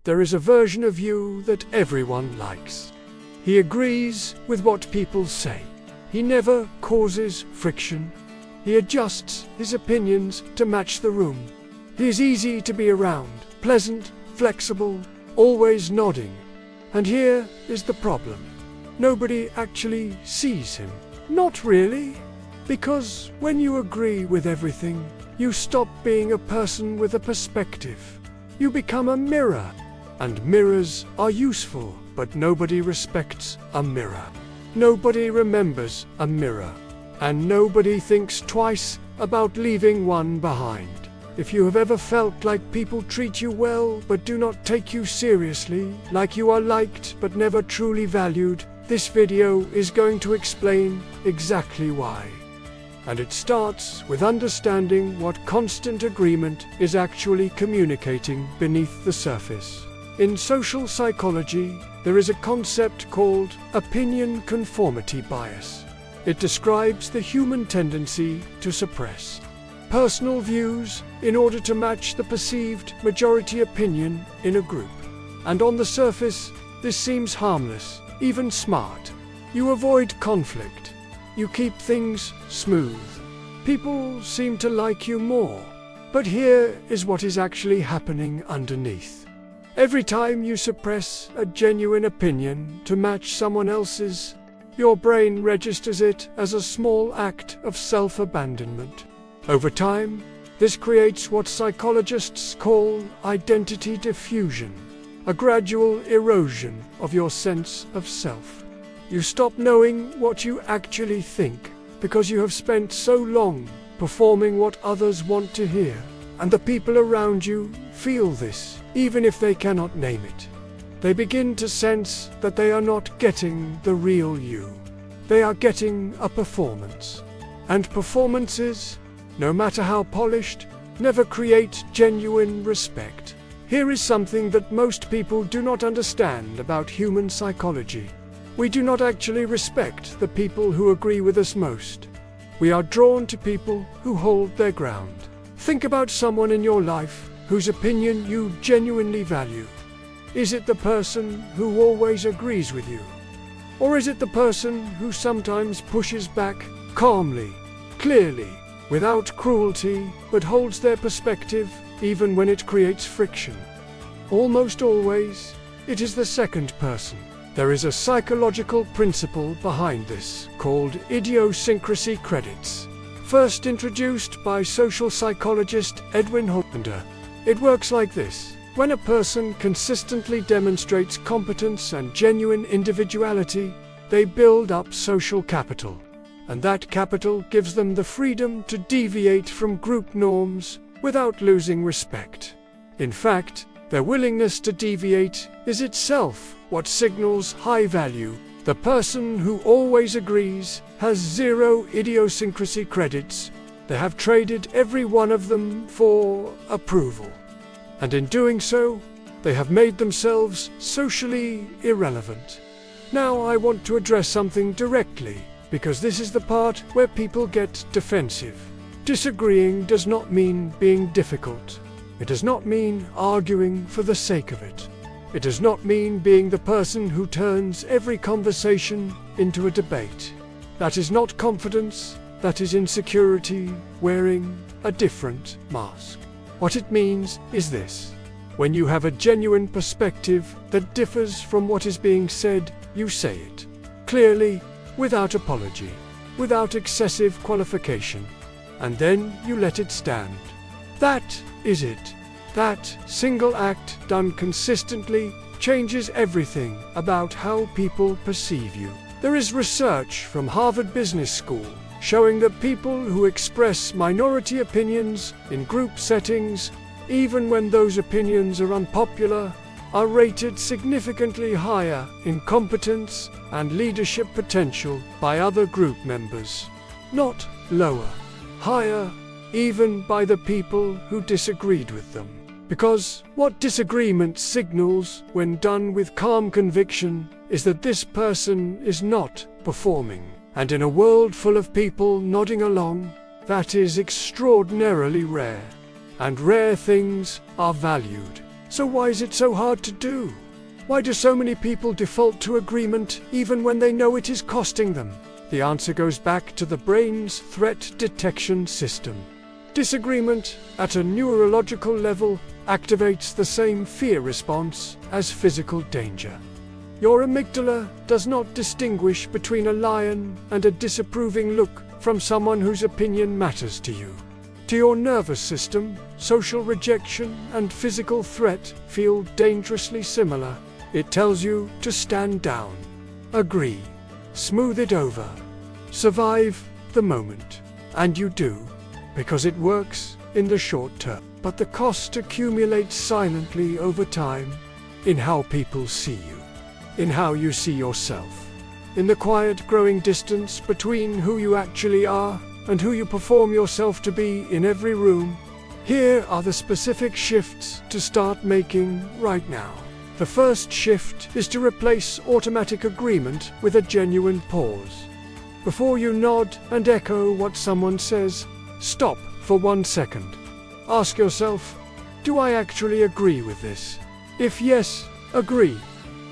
there is a version of you that everyone likes. He agrees with what people say. He never causes friction. He adjusts his opinions to match the room. He is easy to be around, pleasant, flexible, always nodding. And here is the problem. Nobody actually sees him. Not really. Because when you agree with everything, you stop being a person with a perspective. You become a mirror. And mirrors are useful, but nobody respects a mirror. Nobody remembers a mirror. And nobody thinks twice about leaving one behind. If you have ever felt like people treat you well but do not take you seriously, like you are liked but never truly valued, this video is going to explain exactly why. And it starts with understanding what constant agreement is actually communicating beneath the surface. In social psychology, there is a concept called Opinion Conformity Bias. It describes the human tendency to suppress personal views in order to match the perceived majority opinion in a group. And on the surface, this seems harmless, even smart. You avoid conflict. You keep things smooth. People seem to like you more. But here is what is actually happening underneath. Every time you suppress a genuine opinion to match someone else's, your brain registers it as a small act of self-abandonment. Over time, this creates what psychologists call identity diffusion, a gradual erosion of your sense of self. You stop knowing what you actually think because you have spent so long performing what others want to hear, and the people around you feel this, even if they cannot name it. They begin to sense that they are not getting the real you. They are getting a performance. And performances, no matter how polished, never create genuine respect. Here is something that most people do not understand about human psychology. We do not actually respect the people who agree with us most. We are drawn to people who hold their ground. Think about someone in your life whose opinion you genuinely value. Is it the person who always agrees with you? Or is it the person who sometimes pushes back calmly, clearly, without cruelty, but holds their perspective even when it creates friction? Almost always, it is the second person. There is a psychological principle behind this, called Idiosyncrasy Credits, first introduced by social psychologist Edwin Hollander. It works like this. When a person consistently demonstrates competence and genuine individuality, they build up social capital. And that capital gives them the freedom to deviate from group norms without losing respect. In fact, their willingness to deviate is itself what signals high value. The person who always agrees has 0 idiosyncrasy credits. They have traded every one of them for approval. And in doing so, they have made themselves socially irrelevant. Now I want to address something directly, because this is the part where people get defensive. Disagreeing does not mean being difficult. It does not mean arguing for the sake of it. It does not mean being the person who turns every conversation into a debate. That is not confidence, that is insecurity wearing a different mask. What it means is this. When you have a genuine perspective that differs from what is being said, you say it clearly, without apology, without excessive qualification, and then you let it stand. That is it. That single act done consistently changes everything about how people perceive you. There is research from Harvard Business School showing that people who express minority opinions in group settings, even when those opinions are unpopular, are rated significantly higher in competence and leadership potential by other group members. Not lower, higher, even by the people who disagreed with them. Because what disagreement signals, when done with calm conviction, is that this person is not performing. And in a world full of people nodding along, that is extraordinarily rare. And rare things are valued. So why is it so hard to do? Why do so many people default to agreement even when they know it is costing them? The answer goes back to the brain's threat detection system. Disagreement at a neurological level activates the same fear response as physical danger. Your amygdala does not distinguish between a lion and a disapproving look from someone whose opinion matters to you. To your nervous system, social rejection and physical threat feel dangerously similar. It tells you to stand down, agree, smooth it over, survive the moment. And you do, because it works in the short term. But the cost accumulates silently over time, in how people see you, in how you see yourself, in the quiet growing distance between who you actually are and who you perform yourself to be in every room. Here are the specific shifts to start making right now. The first shift is to replace automatic agreement with a genuine pause. Before you nod and echo what someone says, stop for 1 second. Ask yourself, do I actually agree with this? If yes, agree.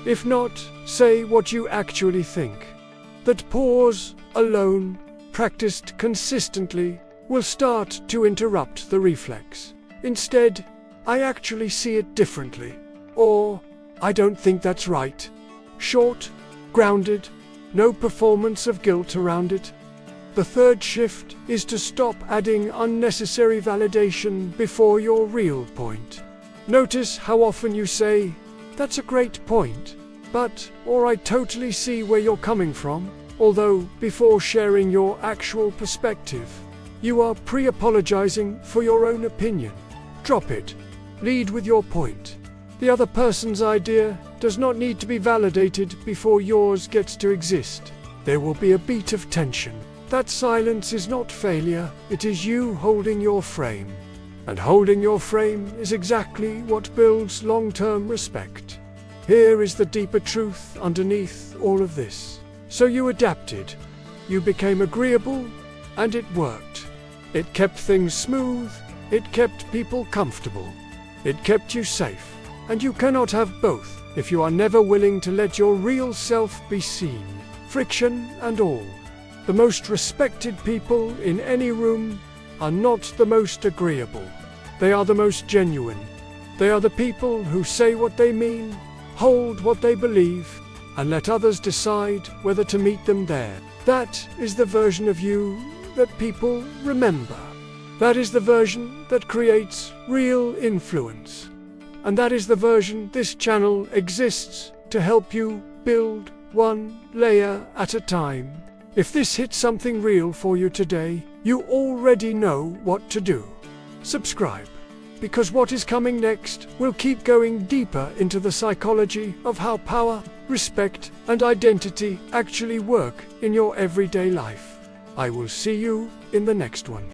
If not, say what you actually think. That pause alone, practiced consistently, will start to interrupt the reflex. Instead, I actually see it differently. Or, I don't think that's right. Short, grounded, no performance of guilt around it. The third shift is to stop adding unnecessary validation before your real point. Notice how often you say, "That's a great point," or "I totally see where you're coming from," although before sharing your actual perspective, you are pre-apologizing for your own opinion. Drop it. Lead with your point. The other person's idea does not need to be validated before yours gets to exist. There will be a beat of tension. That silence is not failure, it is you holding your frame. And holding your frame is exactly what builds long-term respect. Here is the deeper truth underneath all of this. So you adapted. You became agreeable, and it worked. It kept things smooth, it kept people comfortable. It kept you safe. And you cannot have both if you are never willing to let your real self be seen, friction and all. The most respected people in any room are not the most agreeable. They are the most genuine. They are the people who say what they mean, hold what they believe, and let others decide whether to meet them there. That is the version of you that people remember. That is the version that creates real influence. And that is the version this channel exists to help you build, one layer at a time. If this hit something real for you today, you already know what to do. Subscribe, because what is coming next will keep going deeper into the psychology of how power, respect, and identity actually work in your everyday life. I will see you in the next one.